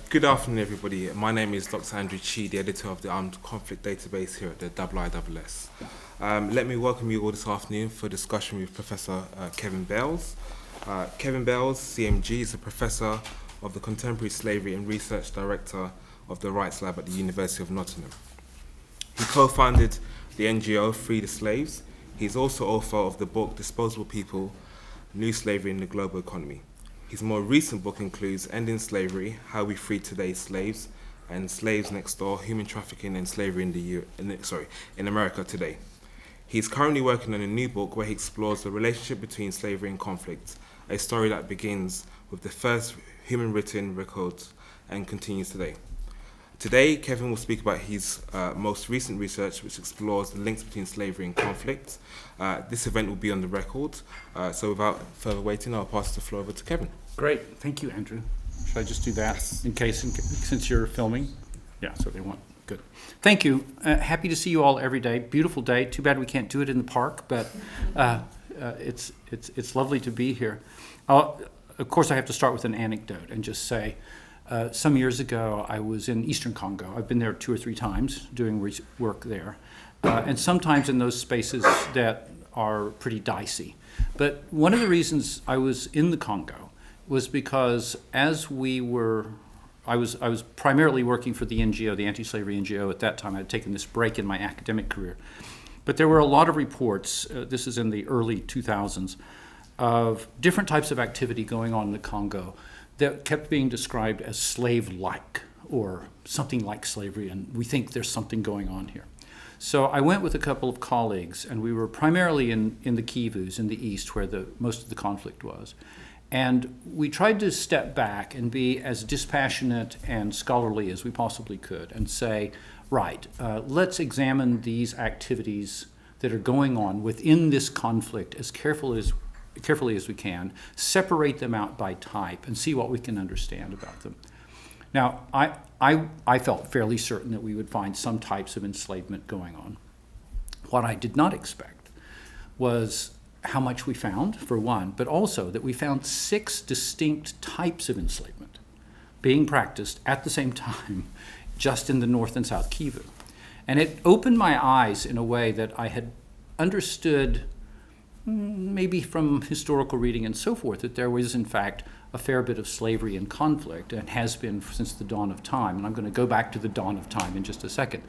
Good afternoon, everybody. My name is Dr. Andrew Tchie, the editor of the Armed Conflict Database here at the IISS. Let me welcome you all this afternoon for a discussion with Professor Kevin Bales. Kevin Bales, CMG, is a professor of the Contemporary Slavery and Research Director of the Rights Lab at the University of Nottingham. He co-founded the NGO Free the Slaves. He's also author of the book Disposable People, New Slavery in the Global Economy. His more recent book includes Ending Slavery, How We Free Today's Slaves, and Slaves Next Door, Human Trafficking and Slavery in America Today. He's currently working on a new book where he explores the relationship between slavery and conflict, a story that begins with the first human written records and continues today. Today, Kevin will speak about his most recent research, which explores the links between slavery and conflict. This event will be on the record. So without further waiting, I'll pass the floor over to Kevin. Great. Thank you, Andrew. Should I just do that since you're filming? Yeah, so they want. Good. Thank you. Happy to see you all every day. Beautiful day. Too bad we can't do it in the park, but it's lovely to be here. Of course, I have to start with an anecdote and just say, some years ago, I was in Eastern Congo. I've been there 2 or 3 times doing work there, and sometimes in those spaces that are pretty dicey. But one of the reasons I was in the Congo was because I was primarily working for the NGO, the anti-slavery NGO at that time. I had taken this break in my academic career. But there were a lot of reports, this is in the early 2000s, of different types of activity going on in the Congo that kept being described as slave-like or something like slavery, and we think there's something going on here. So I went with a couple of colleagues, and we were primarily in the Kivus in the east where most of the conflict was. And we tried to step back and be as dispassionate and scholarly as we possibly could and say, right, let's examine these activities that are going on within this conflict as carefully as we can, separate them out by type, and see what we can understand about them. Now, I felt fairly certain that we would find some types of enslavement going on. What I did not expect was how much we found, for one, but also that we found 6 distinct types of enslavement being practiced at the same time, just in the North and South Kivu. And it opened my eyes in a way that I had understood maybe from historical reading and so forth, that there was in fact a fair bit of slavery and conflict, and has been since the dawn of time. And I'm going to go back to the dawn of time in just a second.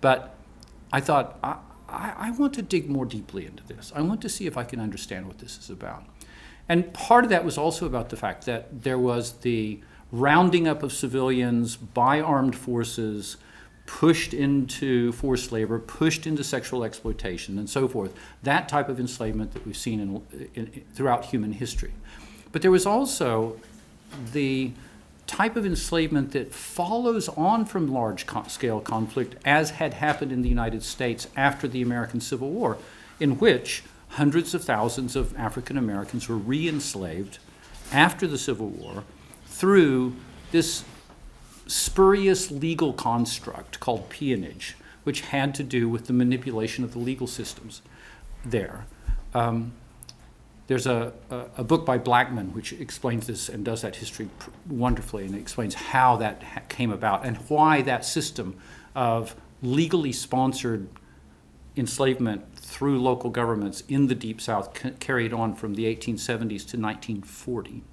But I thought, I want to dig more deeply into this. I want to see if I can understand what this is about. And part of that was also about the fact that there was the rounding up of civilians by armed forces, pushed into forced labor, pushed into sexual exploitation, and so forth, that type of enslavement that we've seen throughout human history. But there was also the type of enslavement that follows on from large-scale conflict, as had happened in the United States after the American Civil War, in which hundreds of thousands of African Americans were re-enslaved after the Civil War through this spurious legal construct called peonage, which had to do with the manipulation of the legal systems there. There's a book by Blackman which explains this and does that history wonderfully, and it explains how that came about and why that system of legally sponsored enslavement through local governments in the Deep South carried on from the 1870s to 1940.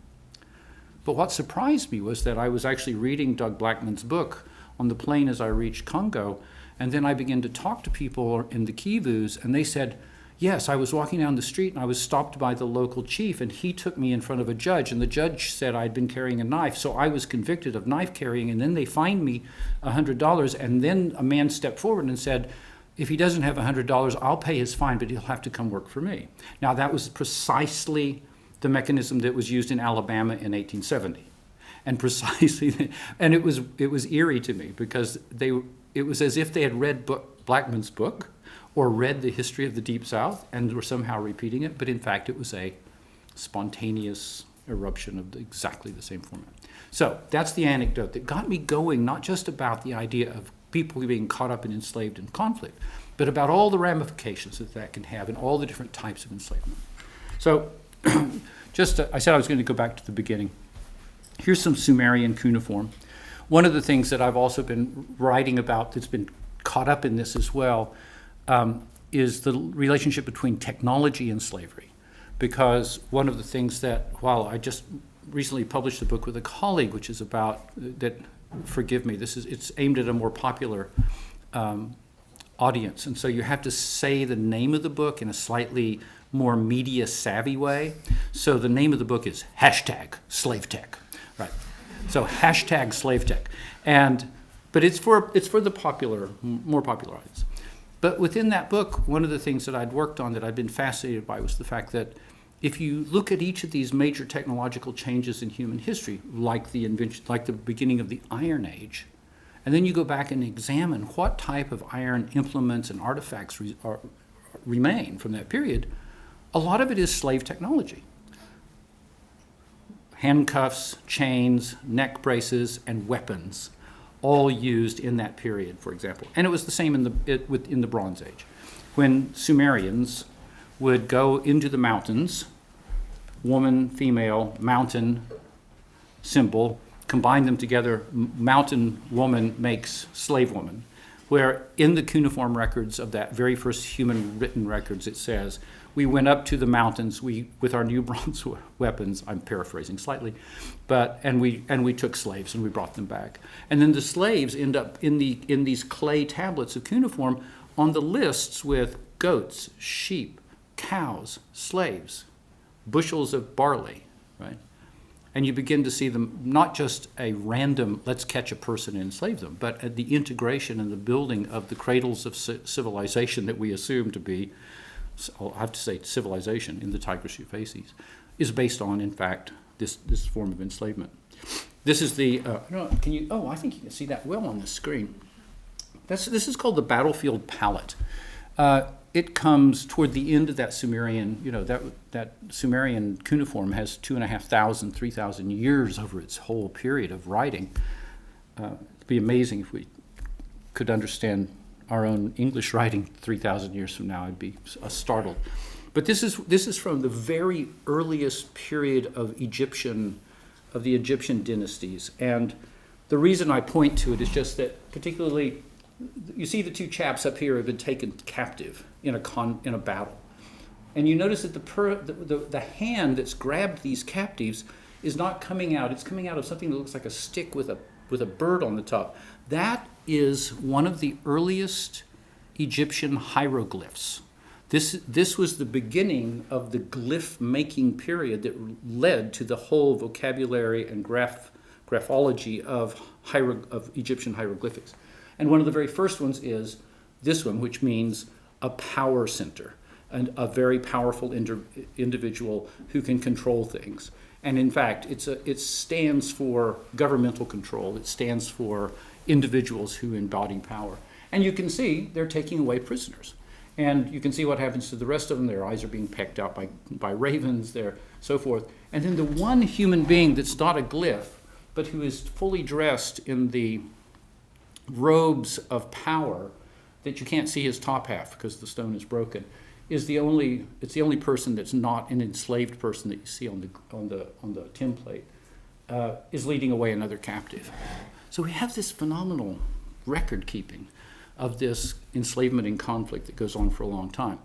But what surprised me was that I was actually reading Doug Blackman's book on the plane as I reached Congo, and then I began to talk to people in the Kivus, and they said, yes, I was walking down the street and I was stopped by the local chief, and he took me in front of a judge, and the judge said I'd been carrying a knife, so I was convicted of knife carrying, and then they fined me $100, and then a man stepped forward and said, if he doesn't have $100, I'll pay his fine, but he'll have to come work for me. Now, that was precisely the mechanism that was used in Alabama in 1870. And precisely, and it was eerie to me, because it was as if they had read Blackman's book or read the history of the Deep South and were somehow repeating it, but in fact it was a spontaneous eruption of exactly the same format. So that's the anecdote that got me going, not just about the idea of people being caught up and enslaved in conflict, but about all the ramifications that can have and all the different types of enslavement. So I said I was going to go back to the beginning. Here's some Sumerian cuneiform. One of the things that I've also been writing about that's been caught up in this as well is the relationship between technology and slavery. Because one of the things that, while I just recently published a book with a colleague, which is about, that, forgive me, it's aimed at a more popular audience. And so you have to say the name of the book in a slightly more media savvy way. So the name of the book is #SlaveTech, right? So #SlaveTech. But it's for the more popular audience. But within that book, one of the things that I'd worked on that I'd been fascinated by was the fact that if you look at each of these major technological changes in human history, like the beginning of the Iron Age, and then you go back and examine what type of iron implements and artifacts remain from that period, a lot of it is slave technology. Handcuffs, chains, neck braces, and weapons, all used in that period, for example. And it was the same in the Bronze Age, when Sumerians would go into the mountains, woman, female, mountain symbol, combine them together, mountain woman makes slave woman, where in the cuneiform records of that very first human written records, it says, we went up to the mountains with our new bronze weapons, I'm paraphrasing slightly, and we took slaves and we brought them back. And then the slaves end up in these clay tablets of cuneiform on the lists with goats, sheep, cows, slaves, bushels of barley, right? And you begin to see them not just a random, let's catch a person and enslave them, but at the integration and the building of the cradles of civilization that we assume to be, I have to say civilization in the Tigris Euphrates, is based on, in fact, this form of enslavement. This is the, I think you can see that well on the screen. This is called the battlefield palette. It comes toward the end of that Sumerian, that Sumerian cuneiform has 2,500, 3,000 years over its whole period of writing. It'd be amazing if we could understand our own English writing 3,000 years from now. I'd be startled. But this is from the very earliest period of the Egyptian dynasties. And the reason I point to it is just that particularly, you see the two chaps up here have been taken captive in a battle. And you notice that the hand that's grabbed these captives is not coming out. It's coming out of something that looks like a stick with a bird on the top. That is one of the earliest Egyptian hieroglyphs. This was the beginning of the glyph-making period that led to the whole vocabulary and graphology of Egyptian hieroglyphics. And one of the very first ones is this one, which means a power center, and a very powerful individual who can control things. And in fact, it stands for governmental control. It stands for individuals who embody power. And you can see they're taking away prisoners. And you can see what happens to the rest of them. Their eyes are being pecked out by ravens, so forth. And then the one human being that's not a glyph, but who is fully dressed in the robes of power that you can't see his top half because the stone is broken, it's the only person that's not an enslaved person that you see on the template, is leading away another captive. So we have this phenomenal record keeping of this enslavement and conflict that goes on for a long time.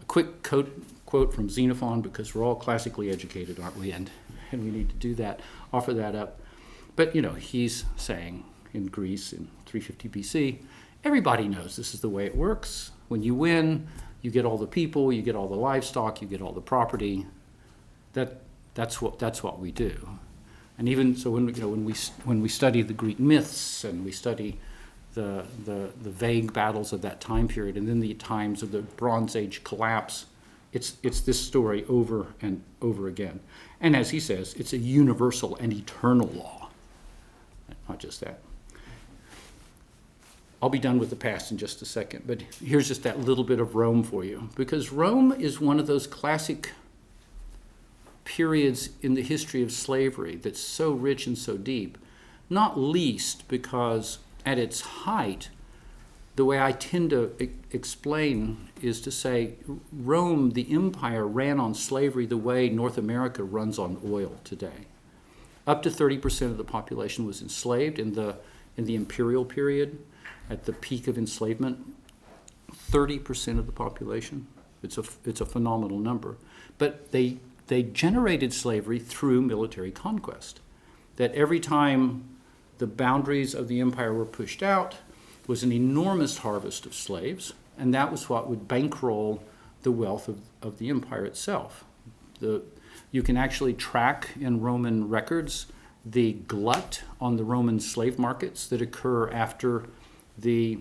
A quick quote from Xenophon, because we're all classically educated, aren't we? And we need to do that, offer that up. But he's saying in Greece in 350 BC, everybody knows this is the way it works. When you win, you get all the people, you get all the livestock, you get all the property. That's what we do. And even so, when we study the Greek myths and we study the vague battles of that time period, and then the times of the Bronze Age collapse, it's this story over and over again. And as he says, it's a universal and eternal law. Not just that. I'll be done with the past in just a second, but here's just that little bit of Rome for you, because Rome is one of those classic periods in the history of slavery that's so rich and so deep, not least because at its height, the way I tend to explain is to say Rome, the empire, ran on slavery the way North America runs on oil today. Up to 30% of the population was enslaved in the imperial period, at the peak of enslavement. 30% of the population. It's a phenomenal number. But they generated slavery through military conquest. That every time the boundaries of the empire were pushed out was an enormous harvest of slaves, and that was what would bankroll the wealth of the empire itself. You can actually track in Roman records the glut on the Roman slave markets that occur after the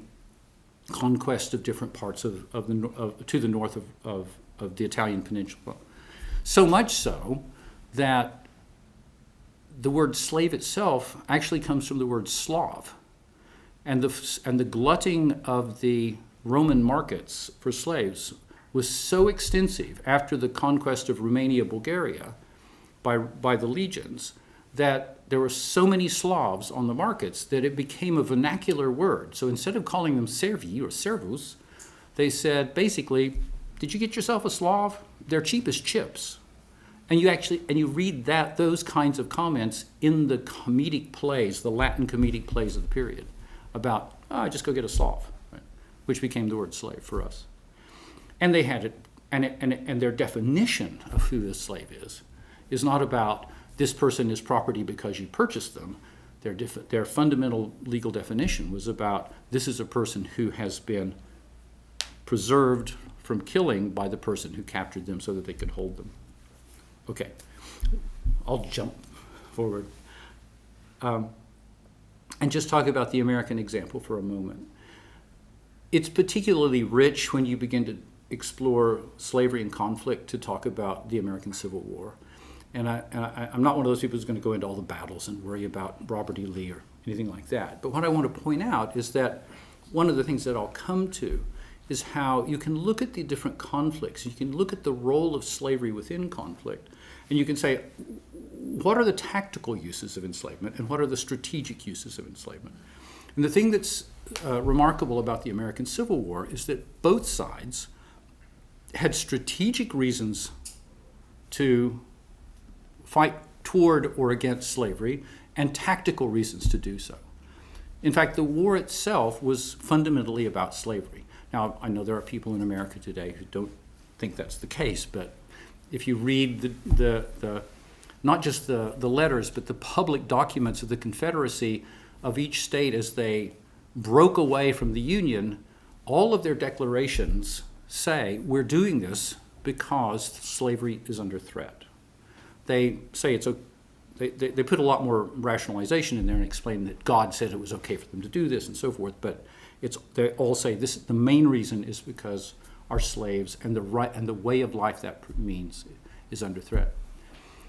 conquest of different parts to the north of the Italian peninsula. So much so that the word slave itself actually comes from the word Slav. And the glutting of the Roman markets for slaves was so extensive after the conquest of Romania, Bulgaria by the legions, that there were so many Slavs on the markets that it became a vernacular word. So instead of calling them servi or servus, they said basically, did you get yourself a Slav? They're cheap as chips. And you read those kinds of comments in the comedic plays, the Latin comedic plays of the period, about, just go get a Slav, right? Which became the word slave for us. And they had it, and their definition of who a slave is not about this person is property because you purchased them. Their fundamental legal definition was about this is a person who has been preserved from killing by the person who captured them so that they could hold them. Okay, I'll jump forward and just talk about the American example for a moment. It's particularly rich when you begin to explore slavery and conflict to talk about the American Civil War. And I'm not one of those people who's going to go into all the battles and worry about Robert E. Lee or anything like that. But what I want to point out is that one of the things that I'll come to is how you can look at the different conflicts. You can look at the role of slavery within conflict, and you can say, what are the tactical uses of enslavement and what are the strategic uses of enslavement? And the thing that's remarkable about the American Civil War is that both sides had strategic reasons to fight toward or against slavery and tactical reasons to do so. In fact, the war itself was fundamentally about slavery. Now, I know there are people in America today who don't think that's the case, but if you read the not just the letters, but the public documents of the Confederacy of each state as they broke away from the Union, all of their declarations say, we're doing this because slavery is under threat. They say they put a lot more rationalization in there and explain that God said it was okay for them to do this and so forth, but they all say the main reason is because our slaves and the way of life that means is under threat.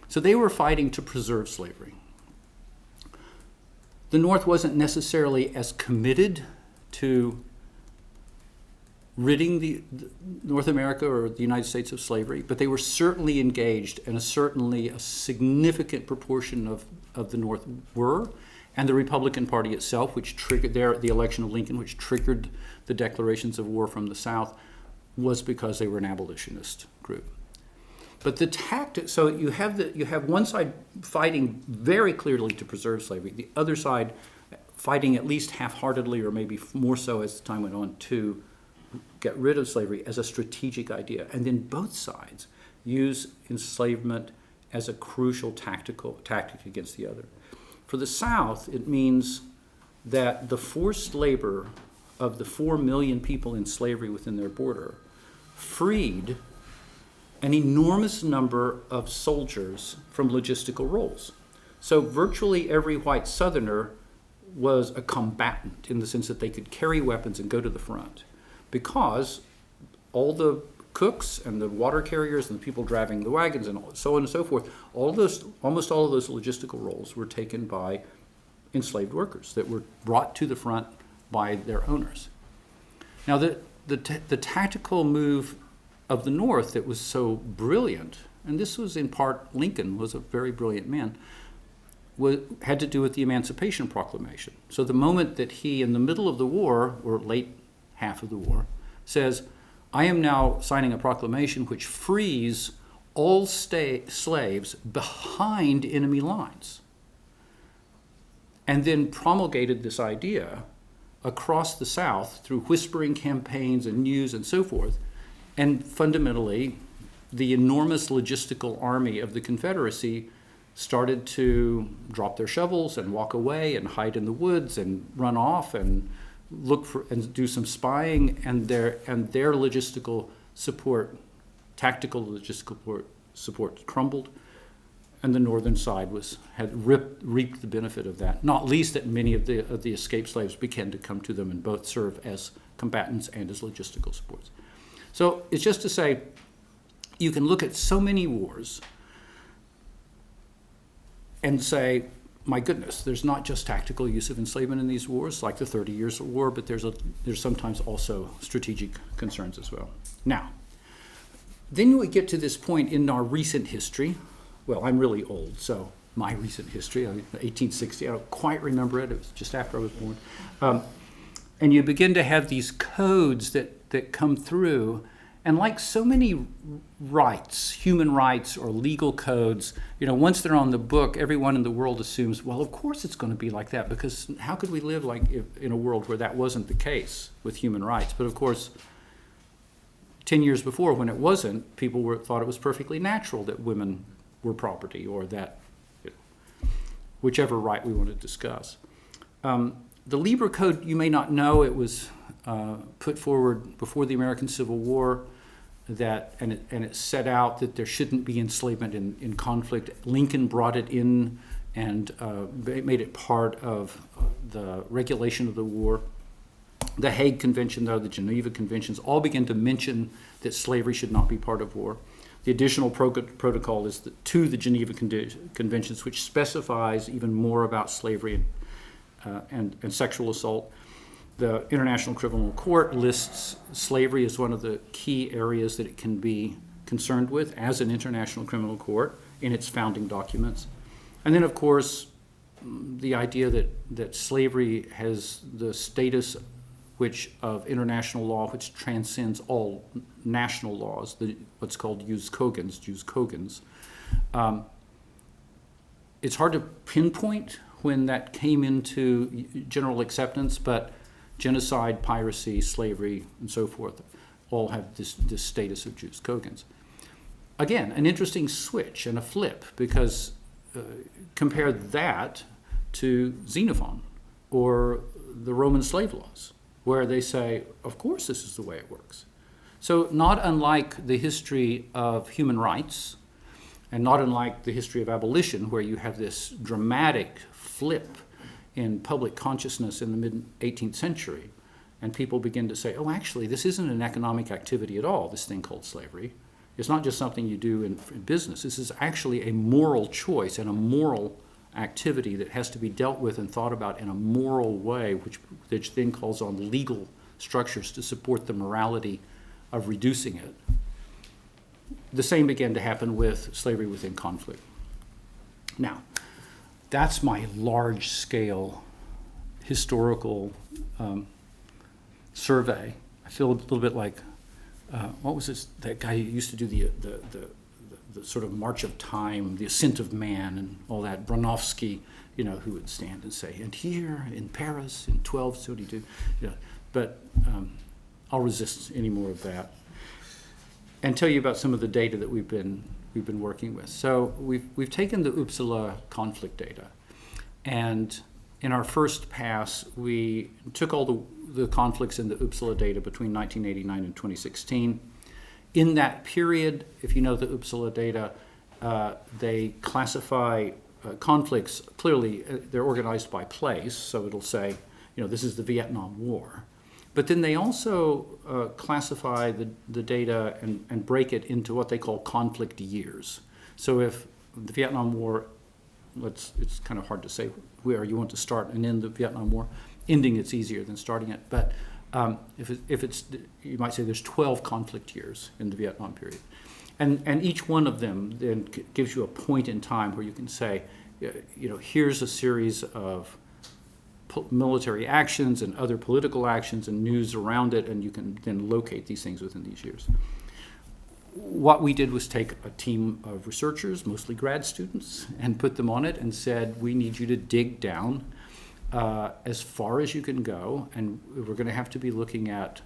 So they were fighting to preserve slavery. The North wasn't necessarily as committed to ridding the North America or the United States of slavery, but they were certainly engaged, and certainly a significant proportion of the North were, and the Republican Party itself, which triggered the election of Lincoln, which triggered the declarations of war from the South, was because they were an abolitionist group. But the tactic, so you have one side fighting very clearly to preserve slavery, the other side fighting at least half-heartedly, or maybe more so as the time went on, to get rid of slavery as a strategic idea. And then both sides use enslavement as a crucial tactic against the other. For the South, it means that the forced labor of the 4 million people in slavery within their border freed an enormous number of soldiers from logistical roles. So virtually every white Southerner was a combatant in the sense that they could carry weapons and go to the front, because all the cooks and the water carriers and the people driving the wagons and so on and so forth, almost all of those logistical roles were taken by enslaved workers that were brought to the front by their owners. Now, the tactical move of the North that was so brilliant, and this was in part, Lincoln was a very brilliant man, had to do with the Emancipation Proclamation. So the moment that he, in the middle of the war, or late half of the war, says, I am now signing a proclamation which frees all slaves behind enemy lines. and then promulgated this idea across the South through whispering campaigns and news and so forth. And fundamentally, the enormous logistical army of the Confederacy started to drop their shovels and walk away and hide in the woods and run off and look for and do some spying, and their logistical support, tactical logistical support crumbled, and the northern side had reaped the benefit of that. Not least that many of the escaped slaves began to come to them and both serve as combatants and as logistical supports. So it's just to say, you can look at so many wars and say, my goodness, there's not just tactical use of enslavement in these wars, like the 30 Years' War, but there's sometimes also strategic concerns as well. Now, then we get to this point in our recent history. Well, I'm really old, so my recent history, 1860, I don't quite remember it. It was just after I was born. And you begin to have these codes that come through. And like so many rights, human rights or legal codes, once they're on the book, everyone in the world assumes, well, of course it's going to be like that, because how could we live in a world where that wasn't the case with human rights? But of course, 10 years before, when it wasn't, people thought it was perfectly natural that women were property, or that whichever right we want to discuss. The Liebherr Code, you may not know, it was put forward before the American Civil War, and it set out that there shouldn't be enslavement in conflict. Lincoln brought it in and made it part of the regulation of the war. The Hague Convention, though, the Geneva Conventions, all began to mention that slavery should not be part of war. The additional protocol is to the Geneva Conventions, which specifies even more about slavery and sexual assault. The International Criminal Court lists slavery as one of the key areas that it can be concerned with as an international criminal court in its founding documents. And then, of course, the idea that slavery has the status of international law which transcends all national laws, what's called jus cogens. It's hard to pinpoint when that came into general acceptance, but genocide, piracy, slavery, and so forth all have this status of jus cogens. Again, an interesting switch and a flip, because compare that to Xenophon or the Roman slave laws, where they say, of course this is the way it works. So not unlike the history of human rights, and not unlike the history of abolition, where you have this dramatic flip in public consciousness in the mid-18th century, and people begin to say, oh, actually, this isn't an economic activity at all, this thing called slavery. It's not just something you do in business. This is actually a moral choice and a moral activity that has to be dealt with and thought about in a moral way, which then calls on legal structures to support the morality of reducing it. The same began to happen with slavery within conflict. Now, that's my large-scale historical survey. I feel a little bit like, what was this? That guy who used to do the sort of March of Time, the Ascent of Man, and all that. Bronowski, who would stand and say, "And here in Paris in 1272," But I'll resist any more of that, and tell you about some of the data that we've been working with. So we've taken the Uppsala conflict data, and in our first pass, we took all the conflicts in the Uppsala data between 1989 and 2016. In that period, if you know the Uppsala data, they classify conflicts clearly. They're organized by place, so it'll say, this is the Vietnam War. But then they also classify the data and break it into what they call conflict years. So if the Vietnam War, it's kind of hard to say where you want to start and end the Vietnam War. Ending it's easier than starting it, but if it's, you might say there's 12 conflict years in the Vietnam period. And each one of them then gives you a point in time where you can say, here's a series of military actions and other political actions and news around it, and you can then locate these things within these years. What we did was take a team of researchers, mostly grad students, and put them on it and said, we need you to dig down as far as you can go, and we're going to have to be looking at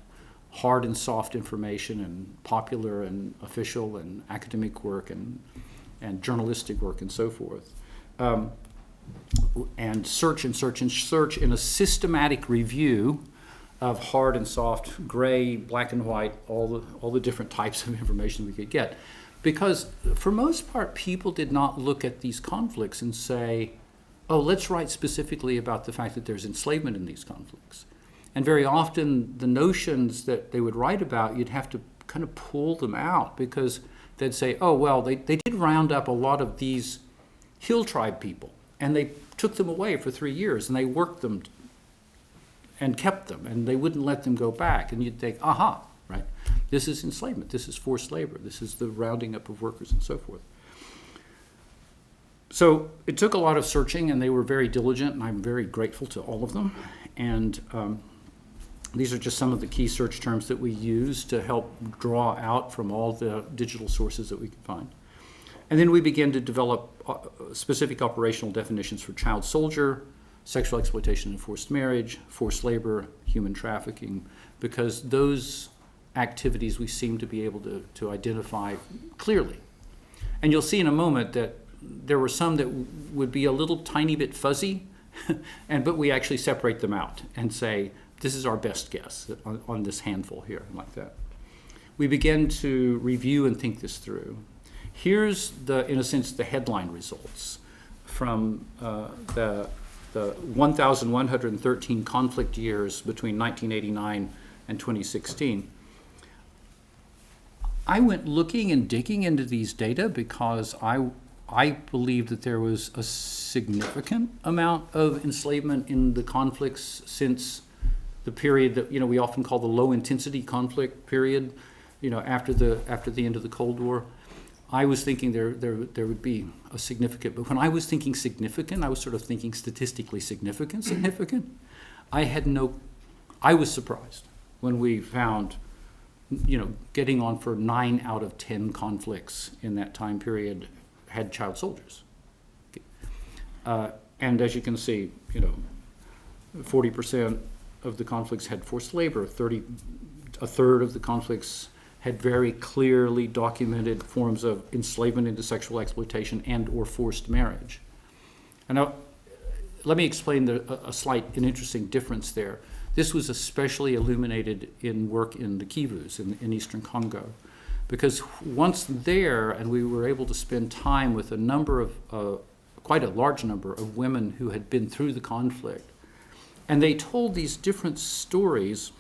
hard and soft information and popular and official and academic work and journalistic work and so forth. And search and search and search in a systematic review of hard and soft, gray, black and white, all the different types of information we could get. Because for most part, people did not look at these conflicts and say, oh, let's write specifically about the fact that there's enslavement in these conflicts. And very often the notions that they would write about, you'd have to kind of pull them out, because they'd say, oh, well, they did round up a lot of these hill tribe people, and they took them away for 3 years, and they worked them and kept them, and they wouldn't let them go back. And you'd think, aha, right? This is enslavement. This is forced labor. This is the rounding up of workers and so forth. So it took a lot of searching, and they were very diligent, and I'm very grateful to all of them. And these are just some of the key search terms that we use to help draw out from all the digital sources that we could find. And then we began to develop specific operational definitions for child soldier, sexual exploitation and forced marriage, forced labor, human trafficking, because those activities we seem to be able to identify clearly. And you'll see in a moment that there were some that would be a little tiny bit fuzzy, but we actually separate them out and say, this is our best guess on this handful here, like that. We begin to review and think this through. Here's in a sense, the headline results from the 1,113 conflict years between 1989 and 2016. I went looking and digging into these data because I believe that there was a significant amount of enslavement in the conflicts since the period that we often call the low intensity conflict period, after the end of the Cold War. I was thinking there would be a significant, but when I was thinking significant, I was sort of thinking statistically significant. I was surprised when we found, getting on for 9 out of 10 conflicts in that time period had child soldiers. And as you can see, 40% of the conflicts had forced labor, a third of the conflicts had very clearly documented forms of enslavement into sexual exploitation and or forced marriage. And now, let me explain a slight and interesting difference there. This was especially illuminated in work in the Kivus in eastern Congo, because once there, and we were able to spend time with quite a large number of women who had been through the conflict, and they told these different stories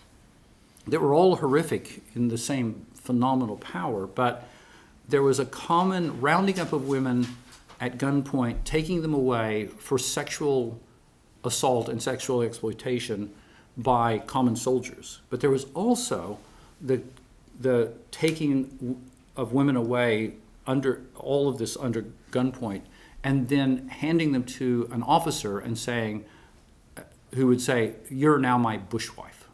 that were all horrific in the same phenomenal power, but there was a common rounding up of women at gunpoint, taking them away for sexual assault and sexual exploitation by common soldiers. But there was also the taking of women away under all of this under gunpoint, and then handing them to an officer and saying, who would say, "You're now my bushwife."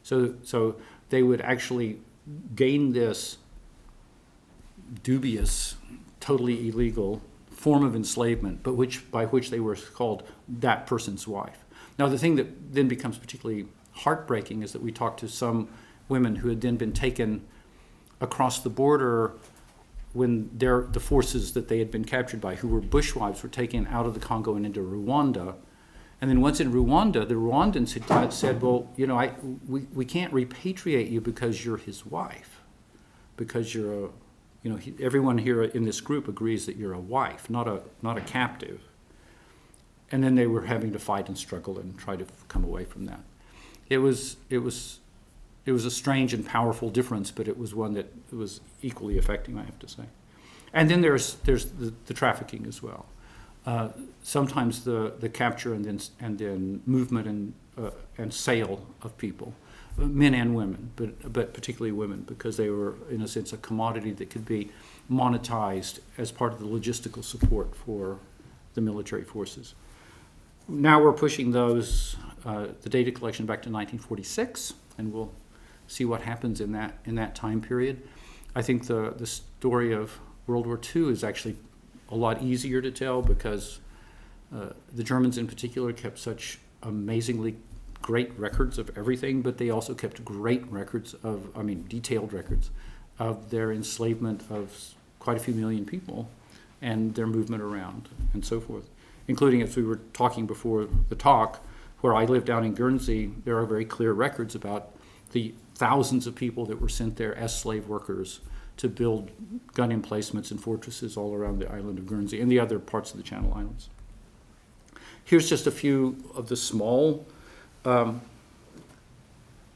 So they would actually gain this dubious, totally illegal form of enslavement, but by which they were called that person's wife. Now, the thing that then becomes particularly heartbreaking is that we talked to some women who had then been taken across the border when the forces that they had been captured by, who were bushwives, were taken out of the Congo and into Rwanda. And then once in Rwanda, the Rwandans had said, well, we can't repatriate you because you're his wife, because you're everyone here in this group agrees that you're a wife, not a captive. And then they were having to fight and struggle and try to come away from that. It was a strange and powerful difference, but it was one that was equally affecting, I have to say. And then there's the trafficking as well. Sometimes the capture and then movement and sale of people, men and women, but particularly women, because they were, in a sense, a commodity that could be monetized as part of the logistical support for the military forces. Now we're pushing the data collection back to 1946, and we'll see what happens in that time period. I think the story of World War II is actually a lot easier to tell because the Germans in particular kept such amazingly great records of everything, but they also kept great records detailed records of their enslavement of quite a few million people and their movement around and so forth. Including, as we were talking before the talk, where I live down in Guernsey, there are very clear records about the thousands of people that were sent there as slave workers to build gun emplacements and fortresses all around the island of Guernsey and the other parts of the Channel Islands. Here's just a few of the small kind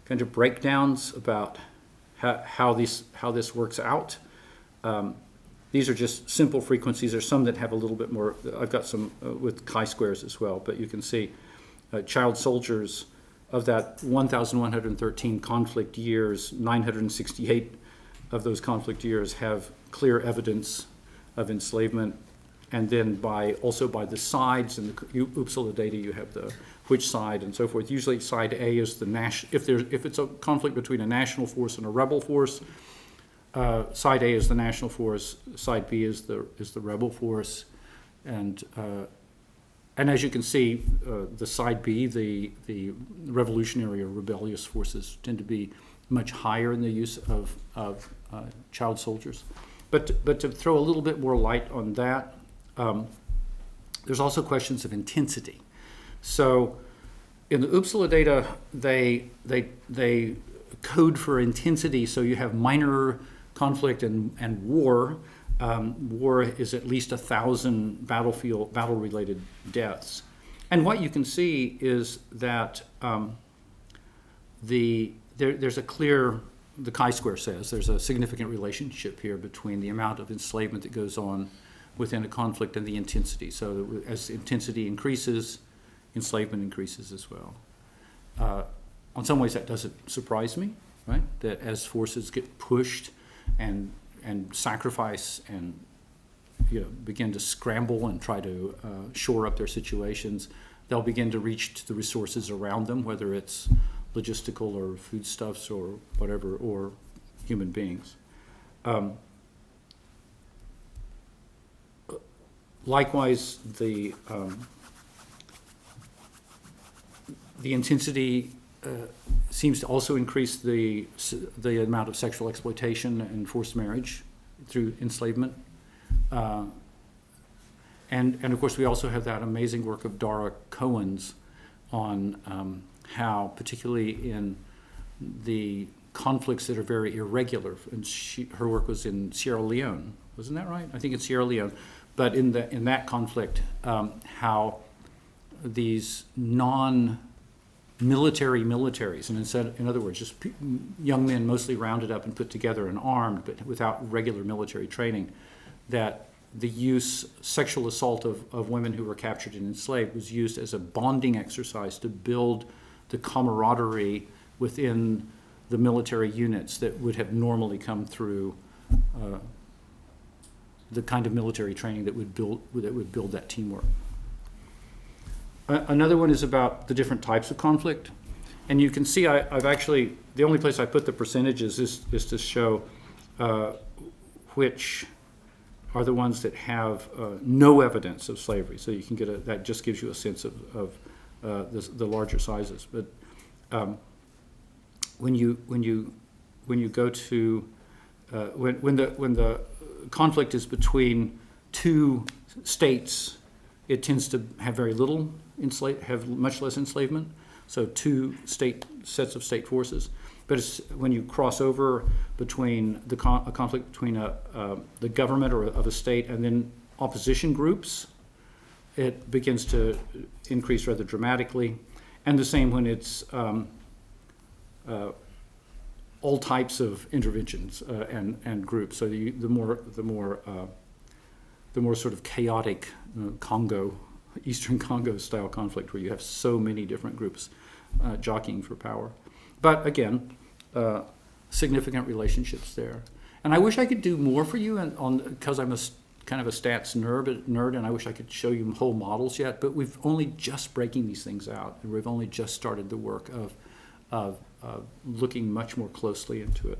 of breakdowns about how this works out. These are just simple frequencies. There's some that have a little bit more. I've got some with chi-squares as well, but you can see child soldiers of that 1,113 conflict years, 968 of those conflict years have clear evidence of enslavement. And then also by the sides in the Uppsala data, you have which side and so forth. Usually side A is the if it's a conflict between a national force and a rebel force, side A is the national force, side B is the rebel force, and as you can see, the side B, the revolutionary or rebellious forces, tend to be much higher in the use of child soldiers. But to throw a little bit more light on that, there's also questions of intensity. So in the Uppsala data, they code for intensity. So you have minor conflict and war. War is at least 1,000 battle-related deaths. And what you can see is that there's a clear, the chi-square says, there's a significant relationship here between the amount of enslavement that goes on within a conflict and the intensity. So as intensity increases, enslavement increases as well. In some ways that doesn't surprise me, right? That as forces get pushed and sacrifice and begin to scramble and try to shore up their situations, they'll begin to reach to the resources around them, whether it's logistical or foodstuffs or whatever, or human beings. Likewise, the intensity seems to also increase the amount of sexual exploitation and forced marriage through enslavement. And of course, we also have that amazing work of Dara Cohen's on how, particularly in the conflicts that are very irregular, and her work was in Sierra Leone, wasn't that right? I think it's Sierra Leone. But in that conflict, how these non-military militaries, and in other words, just young men mostly rounded up and put together and armed, but without regular military training, that the sexual assault of women who were captured and enslaved was used as a bonding exercise to build the camaraderie within the military units that would have normally come through the kind of military training that would build that teamwork. Another one is about the different types of conflict, and you can see I've actually, the only place I put the percentages is to show which are the ones that have no evidence of slavery. So you can that just gives you a sense of the larger sizes. But when you go to when the conflict is between two states, it tends to have very little have much less enslavement. So two sets of state forces. But it's when you cross over between a conflict between the government or of a state and then opposition groups, it begins to increase rather dramatically. And the same when it's all types of interventions and groups. So the more sort of chaotic Eastern Congo style conflict, where you have so many different groups jockeying for power. But again, significant relationships there. And I wish I could do more for you, because I'm kind of a stats nerd, and I wish I could show you whole models yet. But we've only just breaking these things out, and we've only just started the work of looking much more closely into it.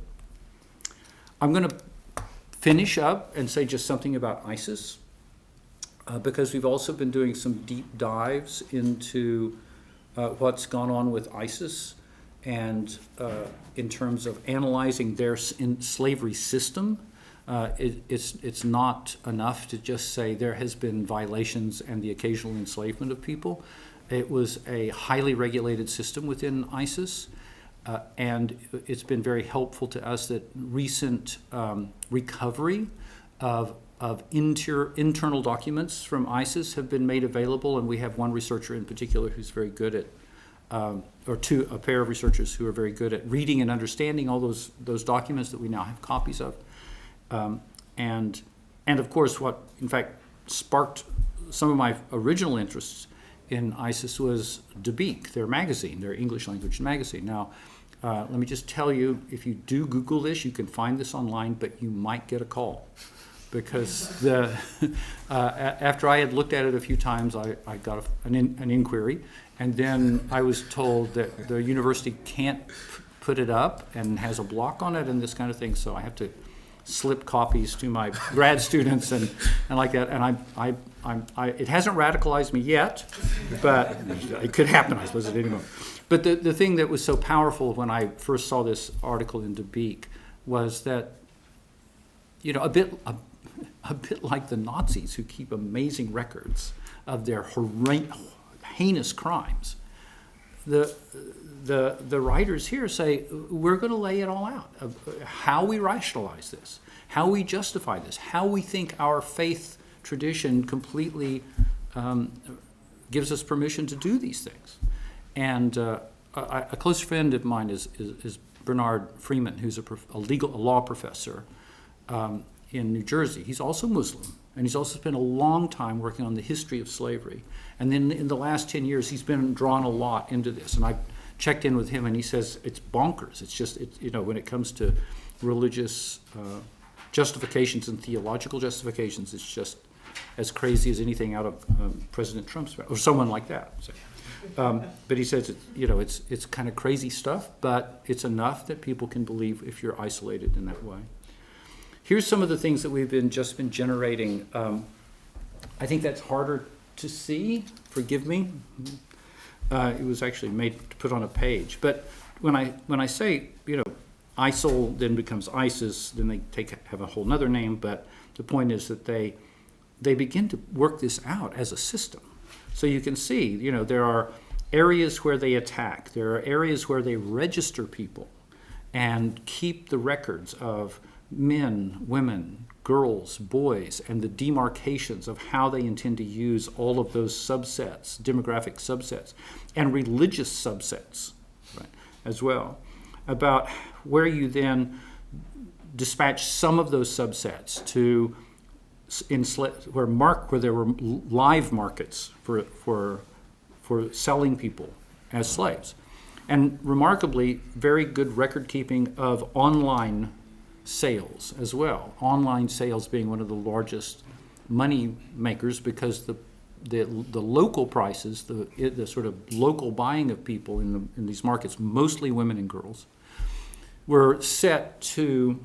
I'm going to finish up and say just something about ISIS, because we've also been doing some deep dives into what's gone on with ISIS, and in terms of analyzing their slavery system, it's not enough to just say there has been violations and the occasional enslavement of people. It was a highly regulated system within ISIS, and it's been very helpful to us that recent recovery of internal documents from ISIS have been made available, and we have one researcher in particular who's very good at, a pair of researchers who are very good at reading and understanding all those documents that we now have copies of. And of course, what in fact sparked some of my original interests in ISIS was Dipit, their magazine, their English language magazine. Now, let me just tell you, if you do Google this, you can find this online, but you might get a call. Because after I had looked at it a few times, I got an inquiry, and then I was told that the university can't put it up and has a block on it and this kind of thing, so I have to slip copies to my grad students and like that. And it hasn't radicalized me yet, but it could happen, I suppose, at any moment. But the thing that was so powerful when I first saw this article in Dipit was that, a bit like the Nazis who keep amazing records of their heinous crimes, the writers here say, we're going to lay it all out of how we rationalize this, how we justify this, how we think our faith tradition completely gives us permission to do these things. And a close friend of mine is Bernard Freeman, who's a law professor in New Jersey. He's also Muslim, and he's also spent a long time working on the history of slavery. And then in the last 10 years, he's been drawn a lot into this. And I checked in with him, and he says it's bonkers. It's just, when it comes to religious justifications and theological justifications, it's just as crazy as anything out of President Trump's, or someone like that. So, but he says, it's kind of crazy stuff, but it's enough that people can believe if you're isolated in that way. Here's some of the things that we've just been generating. I think that's harder to see. Forgive me. It was actually made to put on a page. But when I say, ISIL then becomes ISIS, then they have a whole nother name. But the point is that they begin to work this out as a system. So you can see, there are areas where they attack. There are areas where they register people and keep the records of men, women, girls, boys, and the demarcations of how they intend to use all of those subsets, demographic subsets, and religious subsets, right, as well, about where you then dispatch some of those subsets to where there were live markets for selling people as slaves, and remarkably very good record keeping of online sales as well. Online sales being one of the largest money makers, because the local prices, the sort of local buying of people in these markets, mostly women and girls, were set to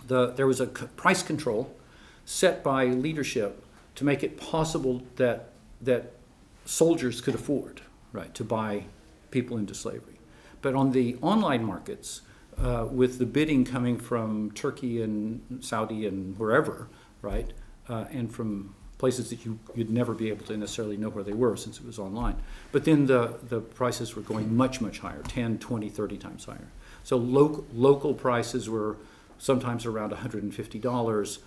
there was a price control set by leadership to make it possible that soldiers could afford, right, to buy people into slavery. But on the online markets, with the bidding coming from Turkey and Saudi and wherever, right, and from places that you'd never be able to necessarily know where they were since it was online. But then the prices were going much, much higher, 10, 20, 30 times higher. So local prices were sometimes around $150.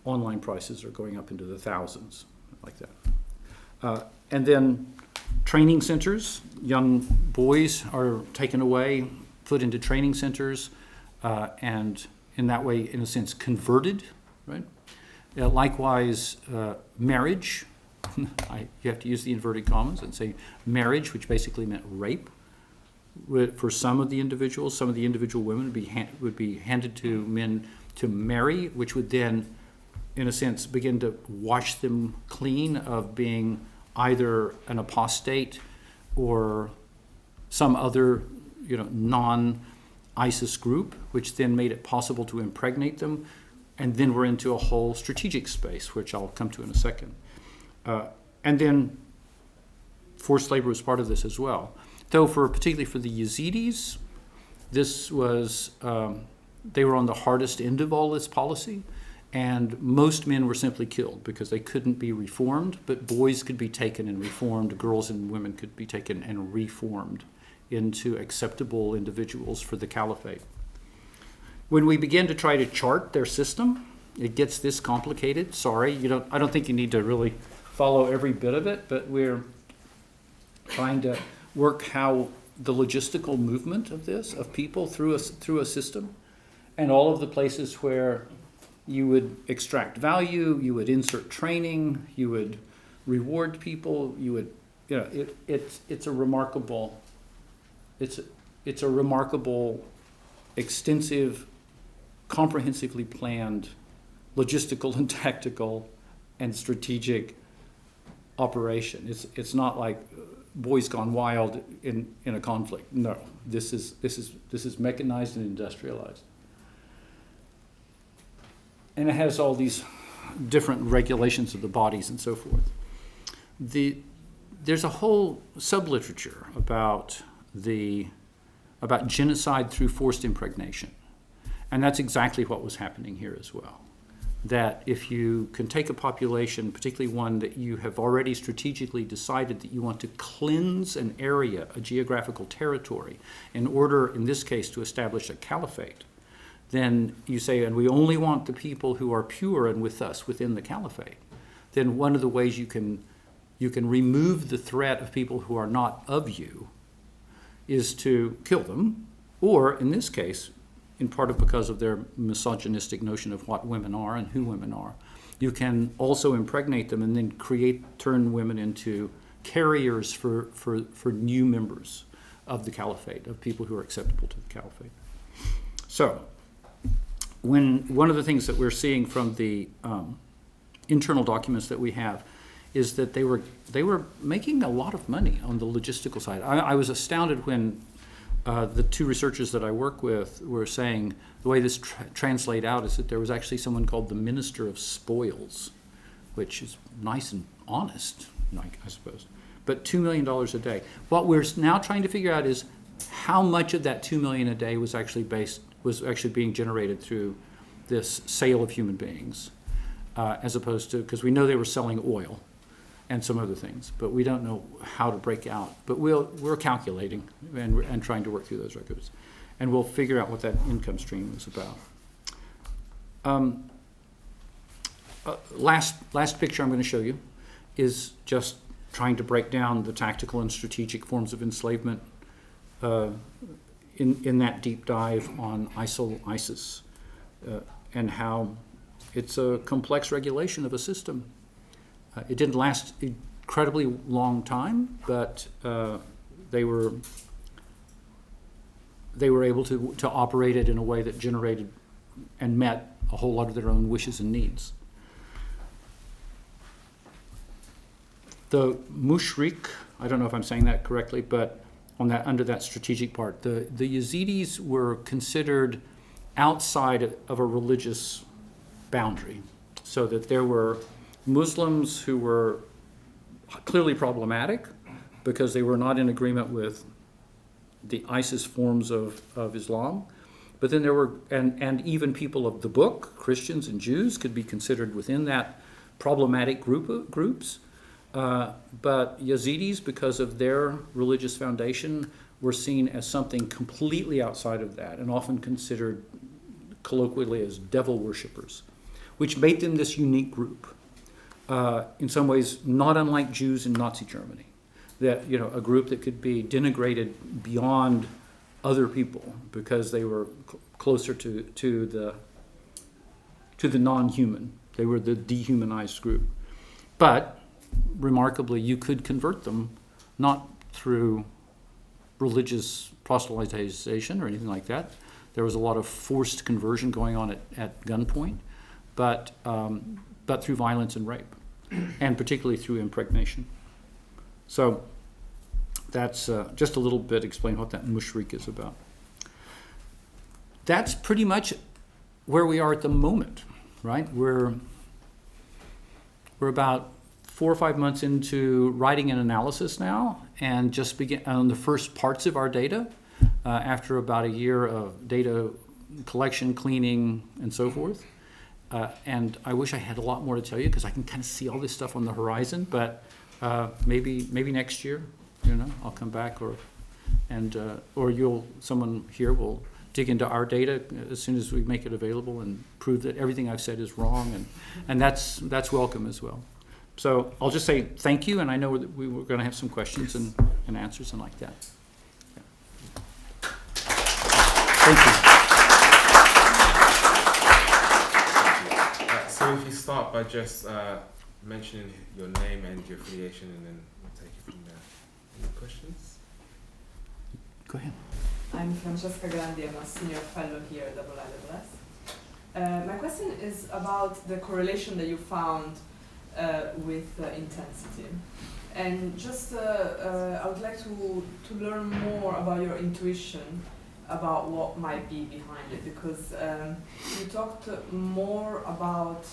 Online prices are going up into the thousands, like that. And then training centers, young boys are taken away, put into training centers, and in that way, in a sense, converted, right? Likewise, marriage, you have to use the inverted commas and say marriage, which basically meant rape. For some of the individuals, some of the individual women would be handed to men to marry, which would then, in a sense, begin to wash them clean of being either an apostate or some other, non-ISIS group, which then made it possible to impregnate them. And then we're into a whole strategic space, which I'll come to in a second. And then forced labor was part of this as well. Though particularly for the Yazidis, this was, they were on the hardest end of all this policy, and most men were simply killed because they couldn't be reformed, but boys could be taken and reformed, girls and women could be taken and reformed into acceptable individuals for the caliphate. When we begin to try to chart their system, it gets this complicated. Sorry, I don't think you need to really follow every bit of it, but we're trying to work how the logistical movement of this, of people through a system, and all of the places where you would extract value, you would insert training, you would reward people, you would, it's a remarkable, extensive, comprehensively planned, logistical and tactical and strategic operation. It's not like boys gone wild in a conflict. No, this is mechanized and industrialized. And it has all these different regulations of the bodies and so forth. There's a whole subliterature about genocide through forced impregnation. And that's exactly what was happening here as well. That if you can take a population, particularly one that you have already strategically decided that you want to cleanse an area, a geographical territory, in order, in this case, to establish a caliphate, then you say, and we only want the people who are pure and with us within the caliphate, then one of the ways you can remove the threat of people who are not of you is to kill them, or in this case, in part because of their misogynistic notion of what women are and who women are, you can also impregnate them and then turn women into carriers for new members of the caliphate, of people who are acceptable to the caliphate. So, one of the things that we're seeing from the internal documents that we have is that they were making a lot of money on the logistical side. I was astounded when the two researchers that I work with were saying the way this translate out is that there was actually someone called the Minister of Spoils, which is nice and honest, I suppose, but $2 million a day. What we're now trying to figure out is how much of that $2 million a day was actually being generated through this sale of human beings, as opposed to, because we know they were selling oil and some other things, but we don't know how to break out. But we're calculating and trying to work through those records, and we'll figure out what that income stream is about. Last picture I'm going to show you is just trying to break down the tactical and strategic forms of enslavement in that deep dive on ISIS, and how it's a complex regulation of a system. It didn't last incredibly long time, but they were able to operate it in a way that generated and met a whole lot of their own wishes and needs. The mushrik, I don't know if I'm saying that correctly, but under that strategic part, the Yazidis were considered outside of a religious boundary, so that there were Muslims who were clearly problematic because they were not in agreement with the ISIS forms of Islam. But then there were, and even people of the book, Christians and Jews, could be considered within that problematic groups. But Yazidis, because of their religious foundation, were seen as something completely outside of that, and often considered colloquially as devil worshippers, which made them this unique group. In some ways, not unlike Jews in Nazi Germany, that a group that could be denigrated beyond other people because they were closer to the non-human. They were the dehumanized group. But remarkably, you could convert them not through religious proselytization or anything like that. There was a lot of forced conversion going on at gunpoint, but through violence and rape, and particularly through impregnation. So that's just a little bit explain what that mushrik is about. That's pretty much where we are at the moment, right? We're about 4 or 5 months into writing an analysis now, and just begin on the first parts of our data after about a year of data collection, cleaning, and so forth. And I wish I had a lot more to tell you because I can kind of see all this stuff on the horizon. But maybe next year, I'll come back, or someone here will dig into our data as soon as we make it available and prove that everything I've said is wrong, and that's welcome as well. So I'll just say thank you, and I know that we were going to have some questions and answers and like that. Yeah. Thank you. So if you start by just mentioning your name and your affiliation, and then we'll take it from there. Any questions? Go ahead. I'm Francesca Grandi. I'm a senior fellow here at IISS. My question is about the correlation that you found with intensity. And just I would like to learn more about your intuition about what might be behind it, because you talked more about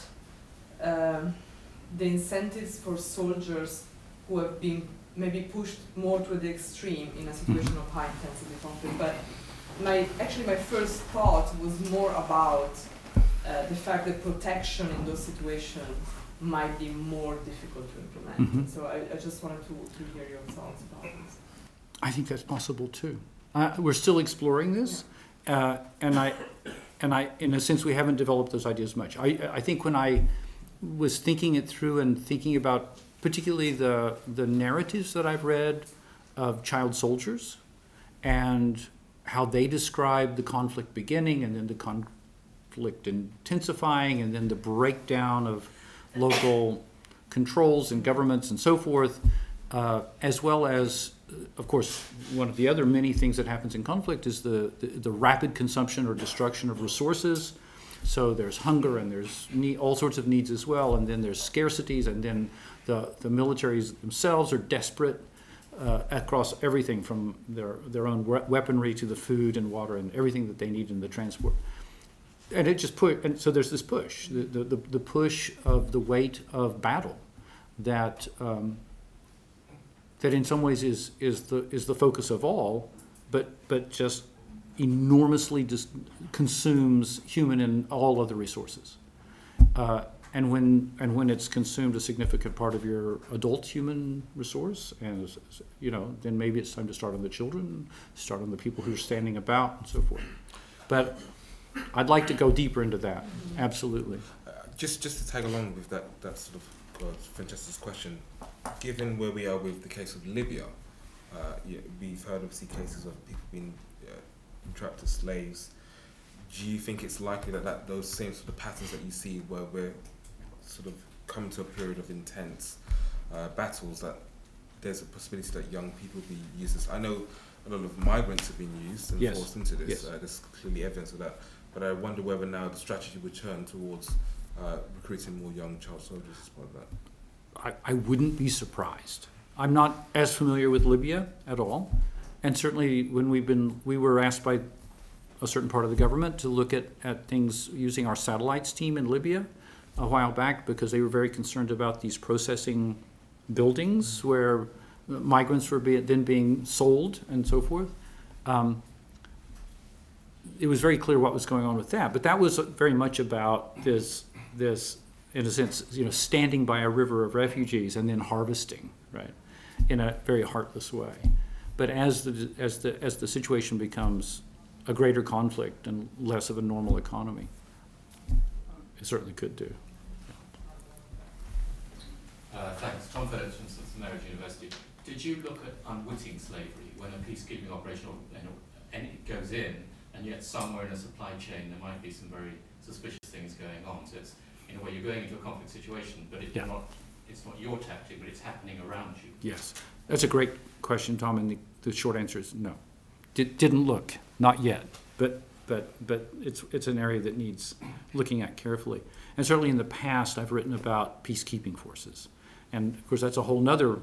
the incentives for soldiers who have been maybe pushed more to the extreme in a situation of high intensity conflict. But my first thought was more about the fact that protection in those situations might be more difficult to implement. Mm-hmm. So I just wanted to hear your thoughts about this. I think that's possible too. We're still exploring this, and I, in a sense, we haven't developed those ideas much. I think when I was thinking it through and thinking about particularly the narratives that I've read of child soldiers and how they describe the conflict beginning and then the conflict intensifying and then the breakdown of local controls and governments and so forth, as well as, of course, one of the other many things that happens in conflict is the rapid consumption or destruction of resources. So there's hunger and there's all sorts of needs as well, and then there's scarcities, and then the militaries themselves are desperate across everything from their own weaponry to the food and water and everything that they need in the transport. And it just and so there's this push, the push of the weight of battle that that in some ways is the focus of all, but just enormously consumes human and all other resources. And when it's consumed a significant part of your adult human resource, and then maybe it's time to start on the children, start on the people who are standing about, and so forth. But I'd like to go deeper into that. Absolutely. Just to tag along with that sort of Francesca's question, given where we are with the case of Libya, we've heard obviously cases of people being trapped as slaves. Do you think it's likely that those same sort of patterns that you see where we're sort of coming to a period of intense battles, that there's a possibility that young people be used as... I know a lot of migrants have been used and Yes. forced into this. Yes. There's clearly evidence of that. But I wonder whether now the strategy would turn towards recruiting more young child soldiers as part of that. I wouldn't be surprised. I'm not as familiar with Libya at all, and certainly when we were asked by a certain part of the government to look at things using our satellites team in Libya a while back, because they were very concerned about these processing buildings where migrants were then being sold and so forth. It was very clear what was going on with that, but that was very much about this in a sense, standing by a river of refugees and then harvesting, right, in a very heartless way. But as the situation becomes a greater conflict and less of a normal economy, it certainly could do. Thanks. Tom Phillips from Cincinnati University. Did you look at unwitting slavery when a peacekeeping operation goes in, and yet somewhere in a supply chain there might be some very suspicious things going on? So it's, in a way, you're going into a conflict situation, but it's not your tactic, but it's happening around you. Yes, that's a great question, Tom, and the short answer is no. Didn't look, not yet, but it's an area that needs looking at carefully. And certainly in the past, I've written about peacekeeping forces, and of course that's a whole nother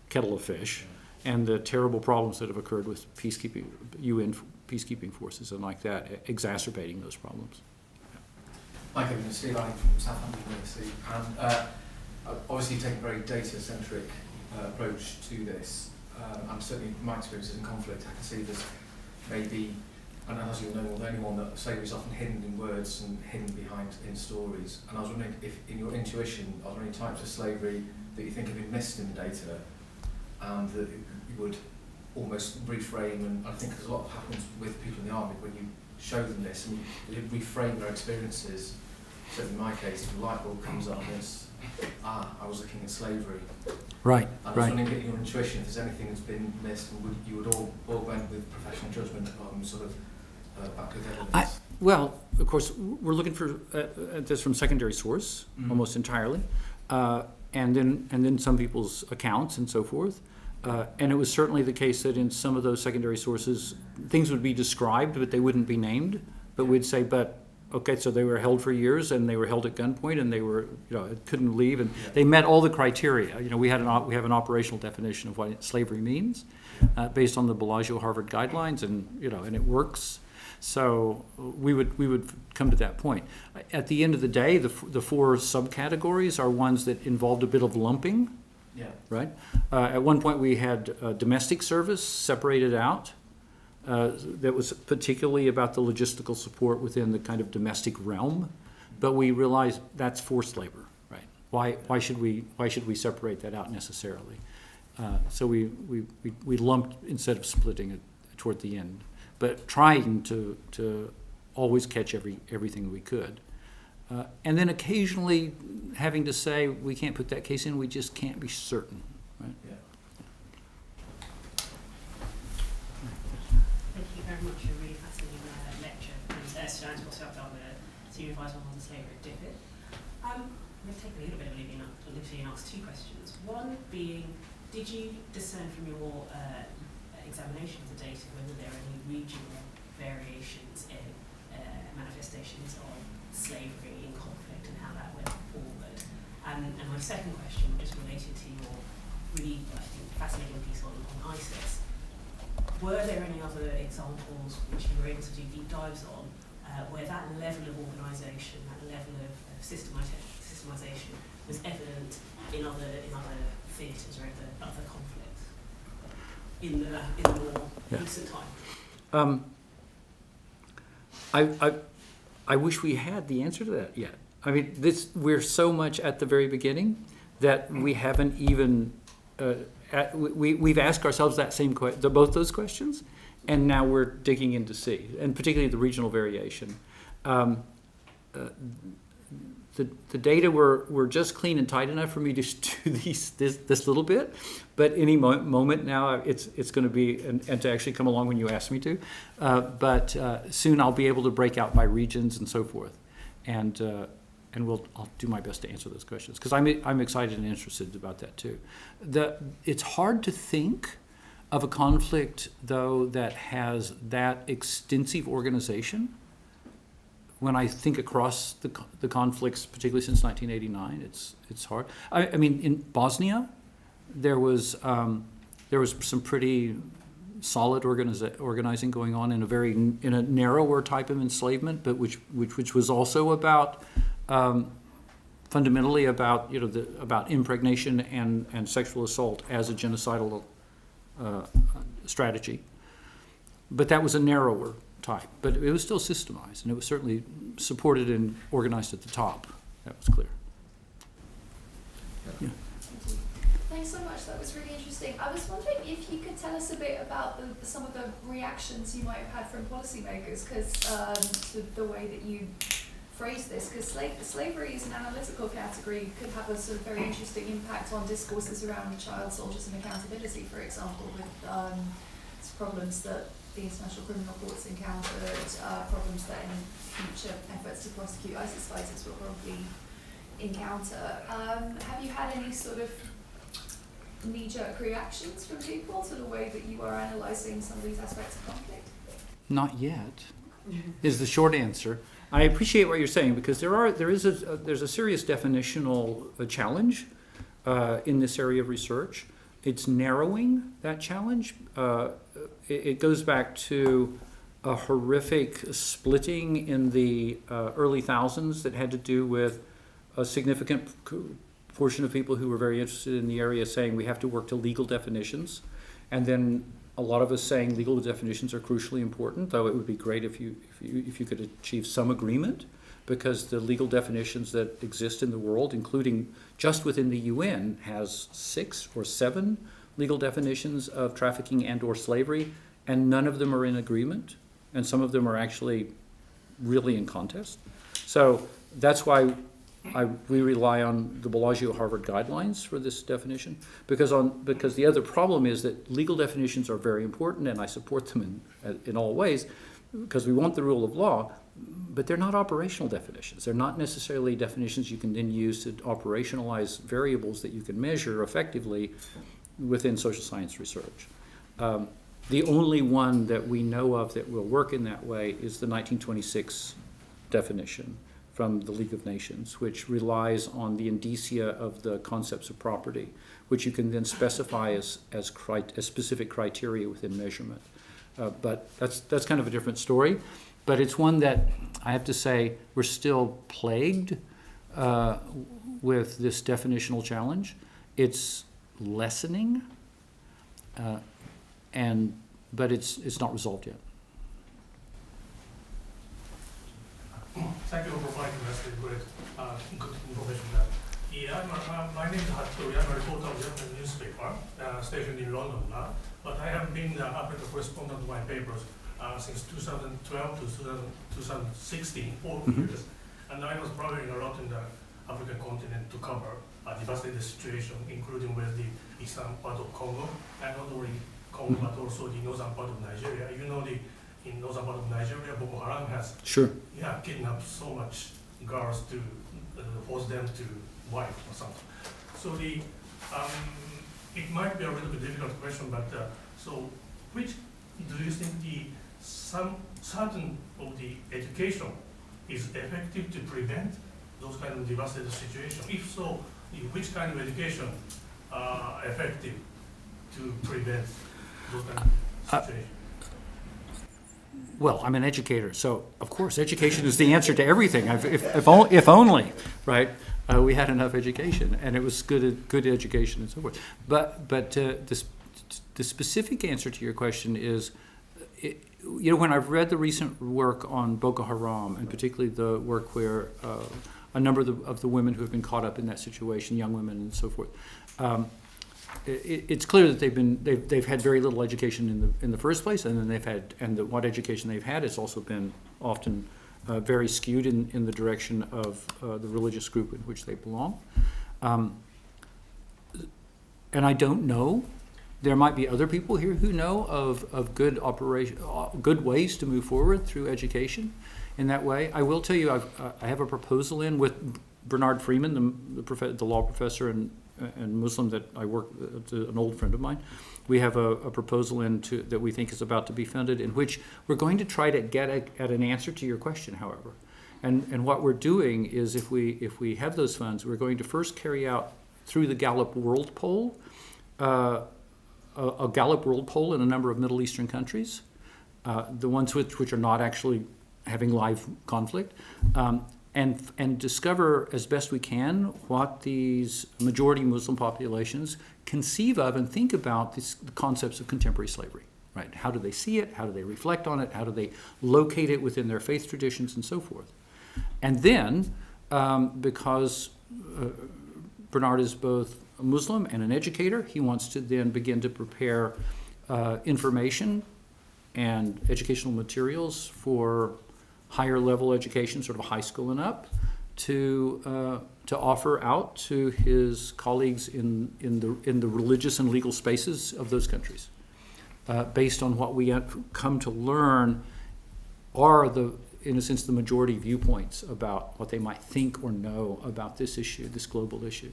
kettle of fish, and the terrible problems that have occurred with UN peacekeeping forces and like that, exacerbating those problems. Hi, Kevin. Steve Allen from Southampton University. And Obviously, you take a very data-centric approach to this, and certainly from my experiences in conflict, I can see there's maybe, and as you'll know more than anyone, that slavery is often hidden in words and hidden behind in stories. And I was wondering if, in your intuition, are there any types of slavery that you think have been missed in the data, and that you would almost reframe? And I think there's a lot happens with people in the army when you show them this and you reframe their experiences. So in my case, the light bulb comes up and it's, I was looking at slavery. Right, And I was wondering, getting your intuition, if there's anything that's been missed, and you would all augment with professional judgment on sort of back with evidence. Well, of course, we're looking for this from secondary source almost entirely, and then some people's accounts and so forth. And it was certainly the case that in some of those secondary sources, things would be described, but they wouldn't be named. But we'd say, okay, so they were held for years, and they were held at gunpoint, and they were, couldn't leave, and they met all the criteria. We have an operational definition of what slavery means, based on the Bellagio Harvard guidelines, and and it works. So we would come to that point. At the end of the day, the four subcategories are ones that involved a bit of lumping. Yeah. Right. At one point, we had domestic service separated out. That was particularly about the logistical support within the kind of domestic realm, but we realized that's forced labor, right? Why should we separate that out necessarily? So we lumped instead of splitting it toward the end, but trying to always catch everything we could, and then occasionally having to say we can't put that case in, we just can't be certain, right? Yeah. Very much a really fascinating lecture. And Suzanne also I've done the senior advisor on slavery at Dipit. I'm going to take a little bit of liberty and ask two questions. One being, did you discern from your examination of the data whether there are any regional variations in manifestations of slavery in conflict and how that went forward? And my second question, just related to your really, I think, fascinating piece on ISIS. Were there any other examples which you were able to do deep dives on where that level of organisation, that level of systematisation was evident in other theatres or other conflicts in the more recent time? I wish we had the answer to that yet. I mean, we're so much at the very beginning that we haven't even. We've asked ourselves that same both those questions, and now we're digging in to see, and particularly the regional variation. The data were just clean and tight enough for me to do this little bit, but any moment now it's going to be and to actually come along when you ask me to. But soon I'll be able to break out by regions and so forth, and I'll do my best to answer those questions because I'm excited and interested about that too. It's hard to think of a conflict though that has that extensive organization. When I think across the conflicts, particularly since 1989, it's hard. I mean, in Bosnia, there was some pretty solid organizing going on in a narrower type of enslavement, but which was also about. Fundamentally about about impregnation and sexual assault as a genocidal strategy, but that was a narrower type. But it was still systemized, and it was certainly supported and organized at the top. That was clear. Yeah. Thanks so much. That was really interesting. I was wondering if you could tell us a bit about some of the reactions you might have had from policymakers, because the way that you phrase this, because slavery is an analytical category, could have a sort of very interesting impact on discourses around child soldiers and accountability, for example, with problems that the International Criminal Court's encountered, problems that any future efforts to prosecute ISIS fighters will probably encounter. Have you had any sort of knee-jerk reactions from people to the way that you are analysing some of these aspects of conflict? Not yet, is the short answer. I appreciate what you're saying because there's a serious definitional challenge in this area of research. It's narrowing that challenge. It goes back to a horrific splitting in the early thousands that had to do with a significant portion of people who were very interested in the area saying we have to work to legal definitions, and then a lot of us saying legal definitions are crucially important, though it would be great if you could achieve some agreement, because the legal definitions that exist in the world, including just within the UN, has 6 or 7 legal definitions of trafficking and or slavery, and none of them are in agreement, and some of them are actually really in contest. So that's why we rely on the Bellagio-Harvard guidelines for this definition, because the other problem is that legal definitions are very important, and I support them in all ways, because we want the rule of law, but they're not operational definitions. They're not necessarily definitions you can then use to operationalize variables that you can measure effectively within social science research. The only one that we know of that will work in that way is the 1926 definition from the League of Nations, which relies on the indicia of the concepts of property, which you can then specify as specific criteria within measurement. But that's kind of a different story. But it's one that I have to say we're still plagued with this definitional challenge. It's lessening, but it's not resolved yet. Thank you for providing us with great good information there. Yeah, my name is Hattori. I'm a reporter of Japanese newspaper stationed in London now. But I have been the Africa correspondent of my papers since 2012 to 2016, 4 years. And I was traveling a lot in the African continent to cover a devastated situation, including with the eastern part of Congo, and not only Congo, but also the northern part of Nigeria. You know, in northern part of Nigeria, Boko Haram has kidnapped so much girls to force them to wife or something. So it might be a little bit difficult question, but so which do you think some certain of the education is effective to prevent those kind of devastated situations? If so, which kind of education are effective to prevent those kind of situations? Well, I'm an educator, so of course education is the answer to everything. If only, right? We had enough education, and it was good education and so forth. But the specific answer to your question is, when I've read the recent work on Boko Haram, and particularly the work where a number of the women who have been caught up in that situation, young women and so forth, it's clear that they've had very little education in the first place, and then what education they've had has also been often very skewed in the direction of the religious group in which they belong. And I don't know. There might be other people here who know of good ways to move forward through education in that way. I will tell you, I have a proposal in with Bernard Freeman, the law professor and Muslim that I work with, an old friend of mine. We have a proposal that we think is about to be funded, in which we're going to try to get at an answer to your question, however. And what we're doing is, if we have those funds, we're going to first carry out, through the Gallup World Poll, a Gallup World Poll in a number of Middle Eastern countries, the ones which are not actually having live conflict, and discover as best we can what these majority Muslim populations conceive of and think about the concepts of contemporary slavery, right? How do they see it? How do they reflect on it? How do they locate it within their faith traditions and so forth? And then, because Bernard is both a Muslim and an educator, he wants to then begin to prepare information and educational materials for higher level education, sort of high school and up, to offer out to his colleagues in the religious and legal spaces of those countries, based on what we have come to learn are in a sense the majority viewpoints about what they might think or know about this issue, this global issue.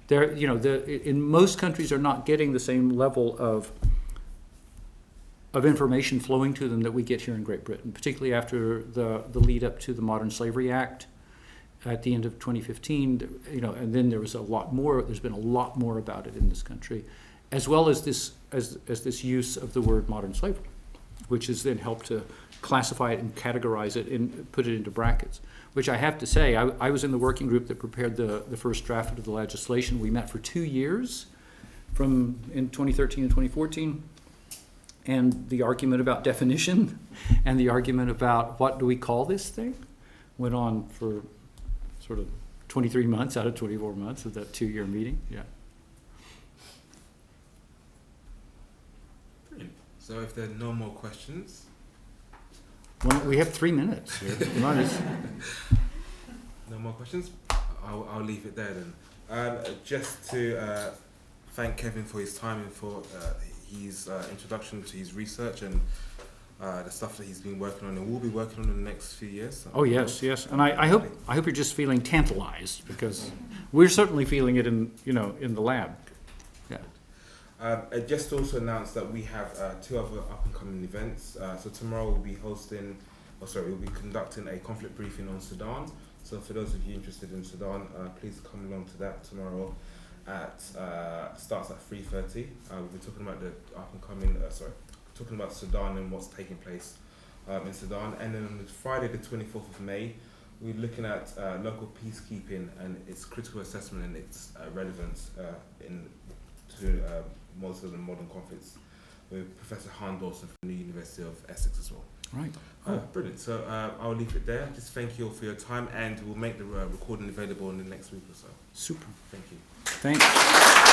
Yeah. In most countries are not getting the same level of information flowing to them that we get here in Great Britain, particularly after the lead up to the Modern Slavery Act at the end of 2015. And then there was a lot more. There's been a lot more about it in this country, as well as this use of the word modern slavery. which has then helped to classify it and categorize it and put it into brackets. Which I have to say, I was in the working group that prepared the first draft of the legislation. We met for 2 years, from in 2013 and 2014, and the argument about definition and the argument about what do we call this thing went on for sort of 23 months out of 24 months of that 2-year meeting. Yeah. So if there are no more questions, Well, we have 3 minutes here. Come on, no more questions, I'll leave it there then. Just to thank Kevin for his time and for his introduction to his research and the stuff that he's been working on and will be working on in the next few years. Oh yes, yes, and I hope you're just feeling tantalized, because we're certainly feeling it in the lab. Yeah. I just also announced that we have 2 other up and coming events. So tomorrow we'll be we'll be conducting a conflict briefing on Sudan. So for those of you interested in Sudan, please come along to that tomorrow. Starts at 3:30. We'll be talking about the up and coming. Talking about Sudan and what's taking place in Sudan. And then on Friday, the 24th of May, we're looking at local peacekeeping and its critical assessment and its relevance to most of the modern conflicts with Professor Han Dawson from the University of Essex as well. Right. Brilliant. So I'll leave it there. Just thank you all for your time, and we'll make the recording available in the next week or so. Super. Thank you. Thanks.